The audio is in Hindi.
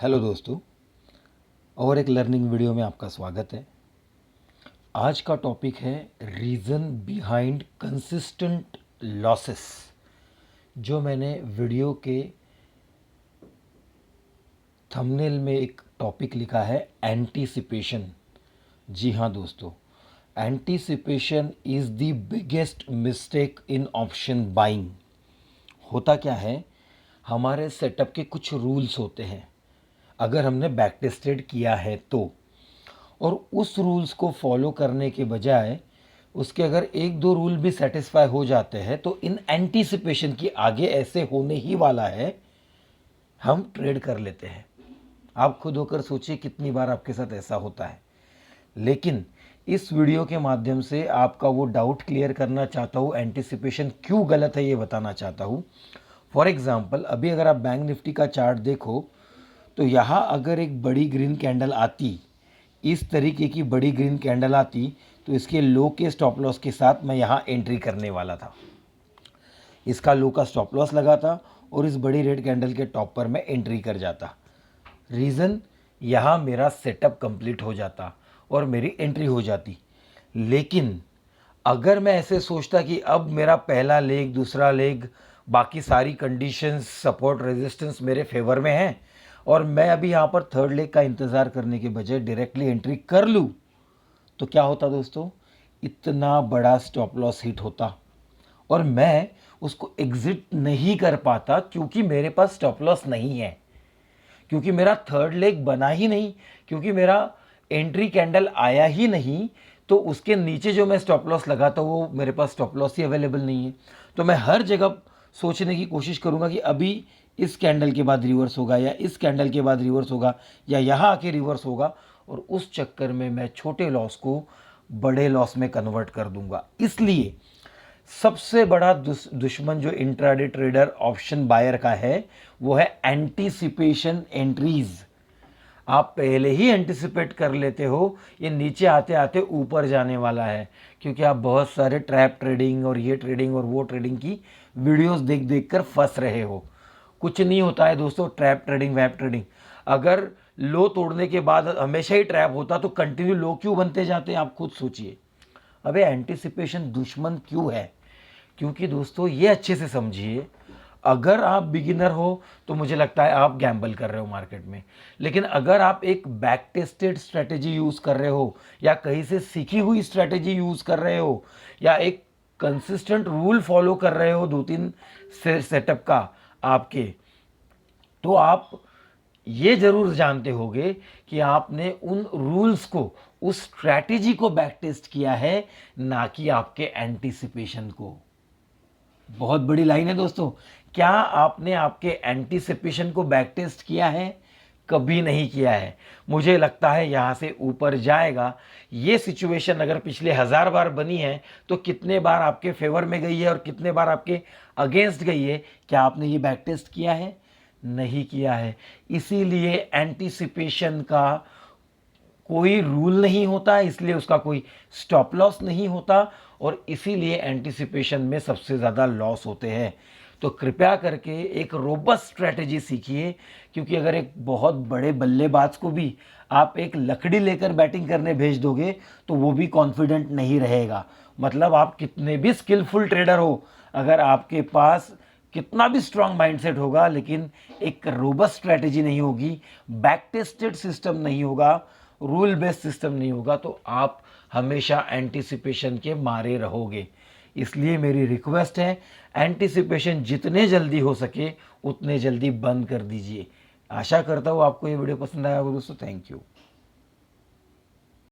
हेलो दोस्तों, और एक लर्निंग वीडियो में आपका स्वागत है। आज का टॉपिक है रीज़न बिहाइंड कंसिस्टेंट लॉसेस। जो मैंने वीडियो के थंबनेल में एक टॉपिक लिखा है एंटीसिपेशन। जी हाँ दोस्तों, anticipation is the biggest mistake in option buying. होता क्या है, हमारे सेटअप के कुछ रूल्स होते हैं। अगर हमने बैक टेस्टेड किया है तो, और उस रूल्स को फॉलो करने के बजाय उसके अगर एक दो रूल भी सेटिस्फाई हो जाते हैं तो इन एंटीसिपेशन की आगे ऐसे होने ही वाला है, हम ट्रेड कर लेते हैं। आप खुद होकर सोचिए कितनी बार आपके साथ ऐसा होता है। लेकिन इस वीडियो के माध्यम से आपका वो डाउट क्लियर करना चाहता हूँ, एंटीसिपेशन क्यों गलत है ये बताना चाहता हूँ। फॉर एग्जाम्पल, अभी अगर आप बैंक निफ्टी का चार्ट देखो तो यहाँ अगर एक बड़ी ग्रीन कैंडल आती, इस तरीके की बड़ी ग्रीन कैंडल आती, तो इसके लो के स्टॉप लॉस के साथ मैं यहाँ एंट्री करने वाला था। इसका लो का स्टॉप लॉस लगा था और इस बड़ी रेड कैंडल के टॉप पर मैं एंट्री कर जाता। रीज़न, यहाँ मेरा सेटअप कंप्लीट हो जाता और मेरी एंट्री हो जाती। लेकिन अगर मैं ऐसे सोचता कि अब मेरा पहला लेग, दूसरा लेग, बाकी सारी कंडीशंस, सपोर्ट, रेजिस्टेंस मेरे फेवर में हैं और मैं अभी यहाँ पर थर्ड लेग का इंतज़ार करने के बजाय डायरेक्टली एंट्री कर लूँ, तो क्या होता दोस्तों, इतना बड़ा स्टॉप लॉस हिट होता और मैं उसको एग्जिट नहीं कर पाता क्योंकि मेरे पास स्टॉप लॉस नहीं है, क्योंकि मेरा थर्ड लेग बना ही नहीं, क्योंकि मेरा एंट्री कैंडल आया ही नहीं। तो उसके नीचे जो मैं स्टॉप लॉस लगाता वो मेरे पास स्टॉप लॉस ही अवेलेबल नहीं है। तो मैं हर जगह सोचने की कोशिश करूंगा कि अभी इस कैंडल के बाद रिवर्स होगा या इस कैंडल के बाद रिवर्स होगा या यहाँ आके रिवर्स होगा, और उस चक्कर में मैं छोटे लॉस को बड़े लॉस में कन्वर्ट कर दूंगा। इसलिए सबसे बड़ा दुश्मन जो इंट्राडे ट्रेडर ऑप्शन बायर का है वो है एंटीसिपेशन एंट्रीज। आप पहले ही एंटिसिपेट कर लेते हो ये नीचे आते आते ऊपर जाने वाला है, क्योंकि आप बहुत सारे ट्रैप ट्रेडिंग और ये ट्रेडिंग और वो ट्रेडिंग की वीडियोस देख देख कर फंस रहे हो। कुछ नहीं होता है दोस्तों ट्रैप ट्रेडिंग, वैप ट्रेडिंग। अगर लो तोड़ने के बाद हमेशा ही ट्रैप होता तो कंटिन्यू लो क्यों बनते जाते, आप खुद सोचिए। अबे एंटिसिपेशन दुश्मन क्यों है? क्योंकि दोस्तों ये अच्छे से समझिए, अगर आप बिगिनर हो तो मुझे लगता है आप गैम्बल कर रहे हो मार्केट में। लेकिन अगर आप एक बैक टेस्टेड स्ट्रेटेजी यूज़ कर रहे हो या कहीं से सीखी हुई स्ट्रेटेजी यूज़ कर रहे हो या एक कंसिस्टेंट रूल फॉलो कर रहे हो दो तीन सेटअप का आपके, तो आप ये जरूर जानते होंगे कि आपने उन रूल्स को, उस स्ट्रैटेजी को बैक टेस्ट किया है, ना कि आपके एंटीसिपेशन को। बहुत बड़ी लाइन है दोस्तों। क्या आपने आपके एंटीसिपेशन को बैक टेस्ट किया है? कभी नहीं किया है। मुझे लगता है यहां से ऊपर जाएगा। ये सिचुएशन अगर पिछले 1000 बार बनी है तो कितने बार आपके फेवर में गई है और कितने बार आपके अगेंस्ट गई है? क्या आपने ये बैक टेस्ट किया है? नहीं किया है। इसीलिए एंटीसिपेशन का कोई रूल नहीं होता, इसलिए उसका कोई स्टॉप लॉस नहीं होता और इसीलिए एंटिसिपेशन में सबसे ज़्यादा लॉस होते हैं। तो कृपया करके एक रोबस्ट स्ट्रेटेजी सीखिए, क्योंकि अगर एक बहुत बड़े बल्लेबाज को भी आप एक लकड़ी लेकर बैटिंग करने भेज दोगे तो वो भी कॉन्फिडेंट नहीं रहेगा। मतलब आप कितने भी स्किलफुल ट्रेडर हो, अगर आपके पास कितना भी स्ट्रांग माइंडसेट होगा लेकिन एक रोबस्ट स्ट्रेटेजी नहीं होगी, बैक टेस्टेड सिस्टम नहीं होगा, रूल बेस्ड सिस्टम नहीं होगा, तो आप हमेशा एंटीसिपेशन के मारे रहोगे। इसलिए मेरी रिक्वेस्ट है, एंटीसिपेशन जितने जल्दी हो सके उतने जल्दी बंद कर दीजिए। आशा करता हूँ आपको ये वीडियो पसंद आया होगा दोस्तों। Thank you.